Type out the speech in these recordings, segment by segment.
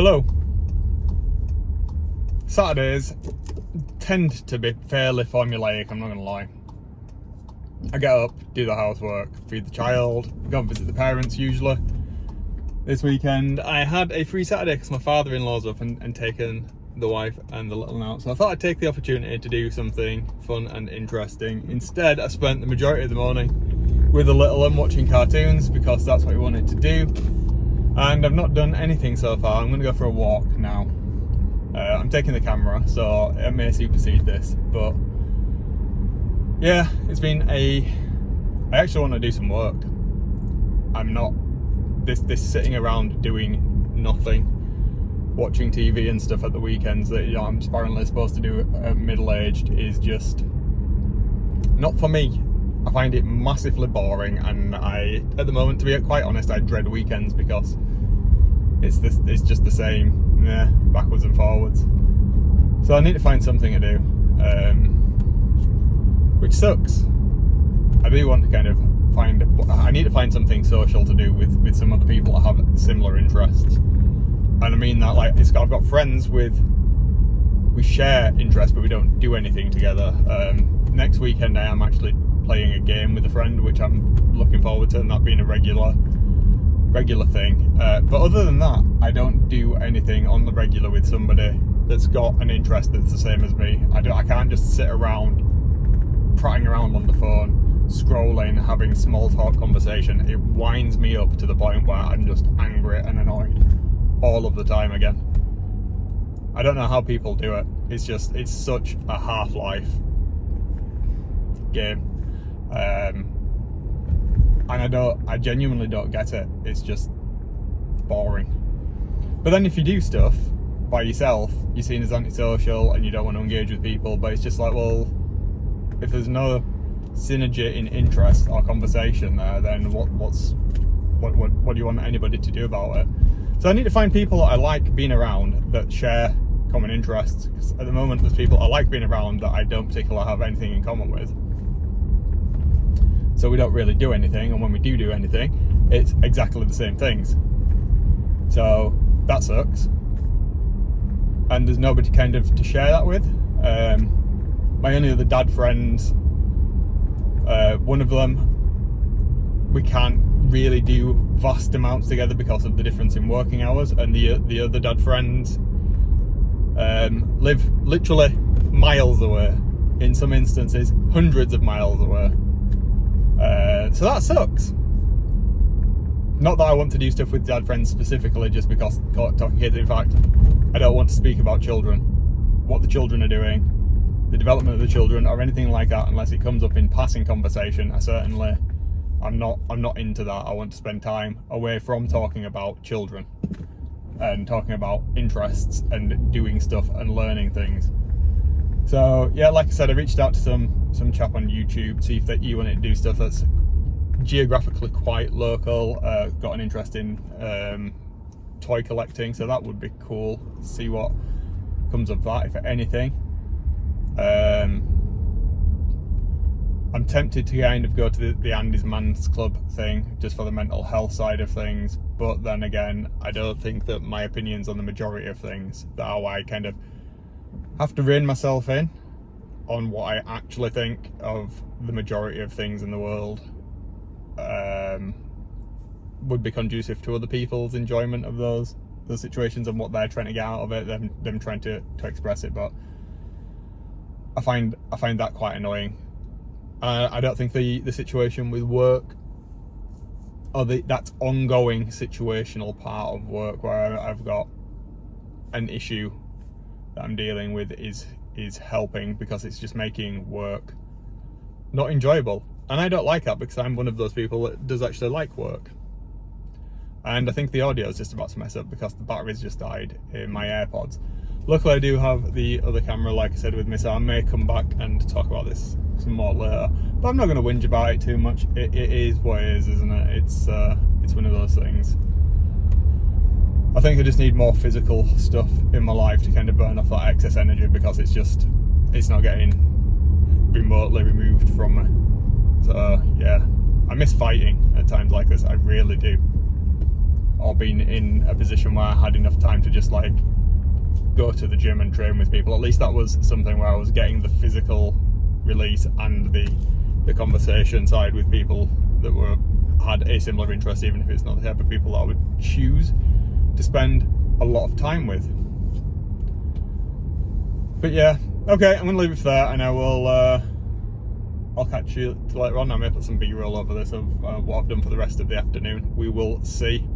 Hello. Saturdays tend to be fairly formulaic, I'm not gonna lie. I get up, do the housework, feed the child, go and visit the parents usually. This weekend I had a free Saturday because my father-in-law's up and taken the wife and the little one out. So I thought I'd take the opportunity to do something fun and interesting. Instead, I spent the majority of the morning with the little one watching cartoons because that's what he wanted to do. And I've not done anything so far. I'm going to go for a walk now. I'm taking the camera, so it may supersede this. But yeah, it's been I actually want to do some work. I'm not this sitting around doing nothing, watching TV and stuff at the weekends that I'm apparently supposed to do at middle-aged is just not for me. I find it massively boring, and at the moment, to be quite honest, I dread weekends because it's just the same, backwards and forwards. So I need to find something to do, which sucks. I do want to kind of I need to find something social to do with some other people that have similar interests. And I mean that like I've got friends we share interests, but we don't do anything together. Next weekend I am actually playing a game with a friend, which I'm looking forward to, and that being a regular thing. But other than that, I don't do anything on the regular with somebody that's got an interest that's the same as me. I can't just sit around prattling around on the phone, scrolling, having small talk conversation. It winds me up to the point where I'm just angry and annoyed all of the time again. I don't know how people do it. It's such a Half-Life game. And I genuinely don't get it. It's just boring. But then if you do stuff by yourself, you're seen as antisocial and you don't want to engage with people. But it's just like, well, if there's no synergy in interest or conversation there, then what do you want anybody to do about it? So I need to find people that I like being around that share common interests, because at the moment there's people I like being around that I don't particularly have anything in common with. So we don't really do anything, and when we do anything, it's exactly the same things. So that sucks. And there's nobody kind of to share that with. My only other dad friends, one of them, we can't really do vast amounts together because of the difference in working hours, and the other dad friends live literally miles away, in some instances hundreds of miles away. So that sucks. Not that I want to do stuff with dad friends specifically just because talking kids. In fact, I don't want to speak about children, what the children are doing, the development of the children, or anything like that, unless it comes up in passing conversation. I'm not into that. I want to spend time away from talking about children and talking about interests and doing stuff and learning things. So yeah, like I said, I reached out to some chap on YouTube, see if he wanted to do stuff that's geographically quite local. Got an interest in toy collecting, so that would be cool. See what comes of that, if anything. I'm tempted to kind of go to the Andy's Man's Club thing just for the mental health side of things, but then again, I don't think that my opinions on the majority of things, that how I kind of have to rein myself in on what I actually think of the majority of things in the world, would be conducive to other people's enjoyment of those situations and what they're trying to get out of it, them trying to express it. But I find that quite annoying. I don't think the situation with work, or that ongoing situational part of work where I've got an issue that I'm dealing with is helping, because it's just making work not enjoyable. And I don't like that, because I'm one of those people that does actually like work. And I think the audio is just about to mess up because the battery's just died in my AirPods. Luckily I do have the other camera, like I said, with me, so I may come back and talk about this some more later. But I'm not going to whinge about it too much. It is what it is, isn't it? It's one of those things. I think I just need more physical stuff in my life to kind of burn off that excess energy, because it's not getting remotely removed from me. So yeah, I miss fighting at times like this, I really do. or been in a position where I had enough time to just like go to the gym and train with people. At least that was something where I was getting the physical release and the conversation side with people that had a similar interest, even if it's not the type of people that I would choose to spend a lot of time with. But yeah, okay, I'm gonna leave it for there, and I will I'll catch you later on. I may put some B-roll over this of what I've done for the rest of the afternoon. We will see.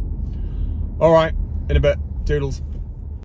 All right, in a bit. Toodles.